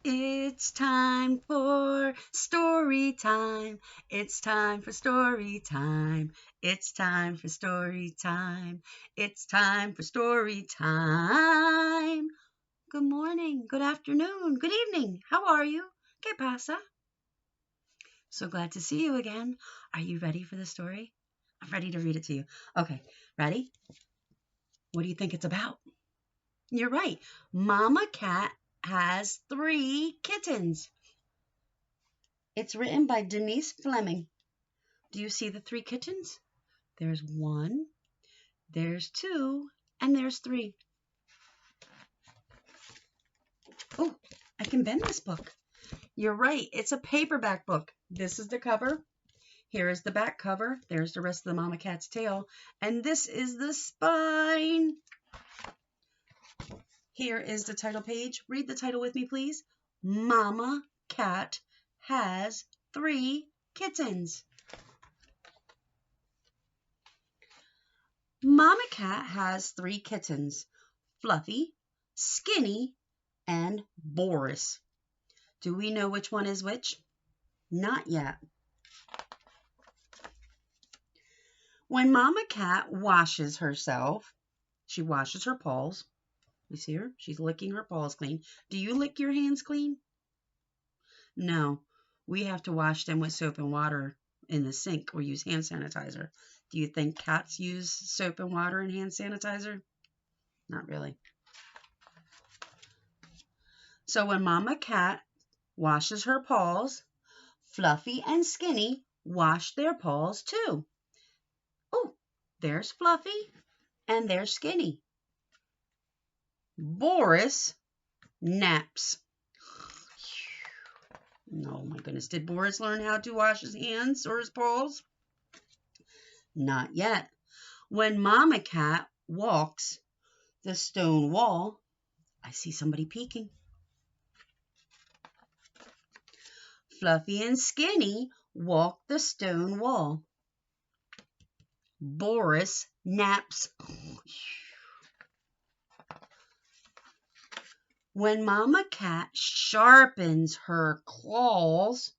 It's time for story time. It's time for story time. It's time for story time. It's time for story time. Good morning, good afternoon, good evening. How are you? ¿Qué pasa? So glad to see you again. Are you ready for the story? I'm ready to read it to you. Okay, ready? What do you think it's about? You're right. Mama Cat has 3 kittens. It's written by Denis Fleming. Do you see the 3 kittens? There's 1, there's 2, and there's 3. Oh, I can bend this book. You're right. It's a paperback book. This is the cover. Here is the back cover. There's the rest of the Mama Cat's tail. And this is the spine. Here is the title page. Read the title with me, please. Mama Cat has 3 kittens. Mama Cat has 3 kittens, Fluffy, Skinny, and Boris. Do we know which one is which? Not yet. When Mama Cat washes herself, she washes her paws. You see her? She's licking her paws clean. Do you lick your hands clean? No. We have to wash them with soap and water in the sink or use hand sanitizer. Do you think cats use soap and water and hand sanitizer? Not really. So when Mama Cat washes her paws, Fluffy and Skinny wash their paws too. Oh, there's Fluffy and there's Skinny. Boris naps. Oh my goodness, did Boris learn how to wash his hands or his paws? Not yet. When Mama Cat walks the stone wall, I see somebody peeking. Fluffy and Skinny walk the stone wall. Boris naps. When Mama Cat sharpens her claws,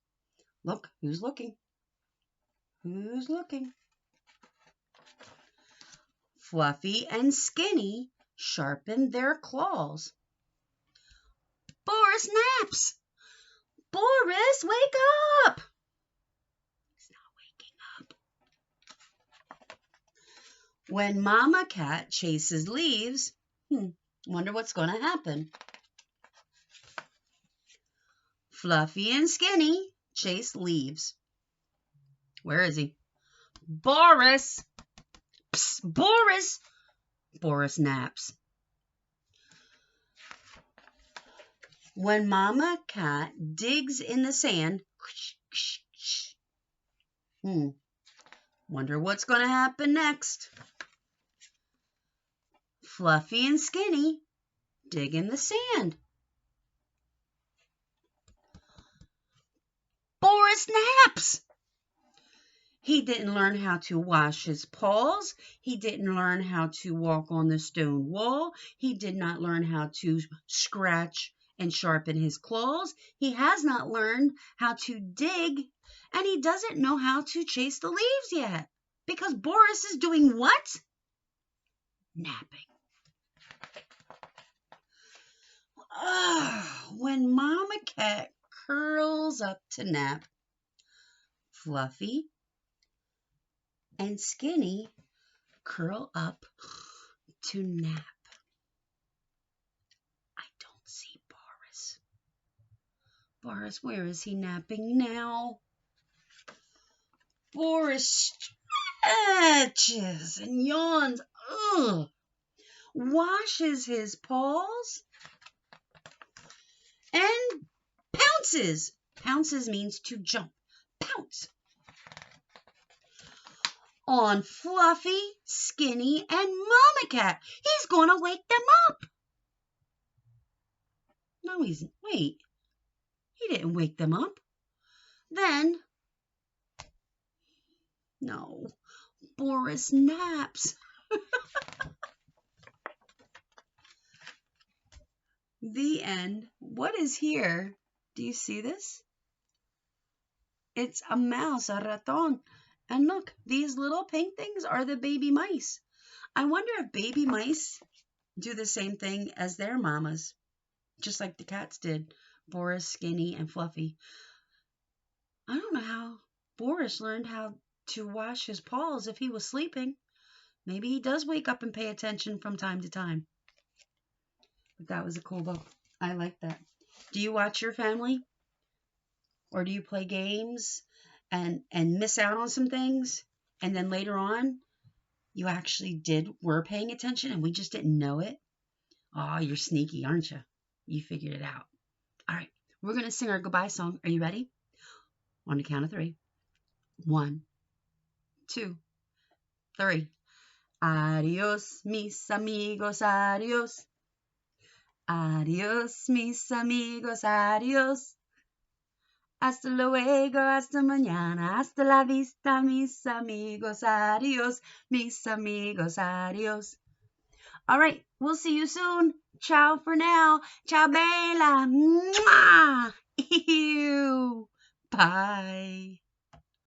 look, who's looking? Who's looking? Fluffy and Skinny sharpen their claws. Boris naps. Boris, wake up! He's not waking up. When Mama Cat chases leaves, wonder what's going to happen. Fluffy and Skinny chase leaves. Where is he? Boris! Psst, Boris! Boris naps. When Mama Cat digs in the sand, wonder what's going to happen next. Fluffy and Skinny dig in the sand. Boris naps. He didn't learn how to wash his paws. He didn't learn how to walk on the stone wall. He did not learn how to scratch and sharpen his claws. He has not learned how to dig, and he doesn't know how to chase the leaves yet because Boris is doing what? Napping. When Mama Cat curls up to nap, Fluffy and Skinny curl up to nap. I don't see Boris. Boris, where is he napping now? Boris stretches and yawns. Washes his paws and pounces. Pounces means to jump. Pounce. On Fluffy, Skinny, and Mama Cat. He's going to wake them up. No, he's... Wait. He didn't wake them up. Then... No. Boris naps. The end. What is here? Do you see this? It's a mouse, a raton. And look, these little pink things are the baby mice. I wonder if baby mice do the same thing as their mamas, just like the cats did. Boris, Skinny, and Fluffy. I don't know how Boris learned how to wash his paws if he was sleeping. Maybe he does wake up and pay attention from time to time. But that was a cool book. I like that. Do you watch your family? Or do you play games and miss out on some things? And then later on, you actually were paying attention and we just didn't know it? Oh, you're sneaky, aren't you? You figured it out. All right, we're going to sing our goodbye song. Are you ready? On the count of 3. 1, 2, 3. Adios, mis amigos, adios. Adios, mis amigos, adios. Hasta luego, hasta mañana, hasta la vista, mis amigos, adios, mis amigos, adios. All right, we'll see you soon. Ciao for now. Ciao, bella. Mwah! Ew. Bye.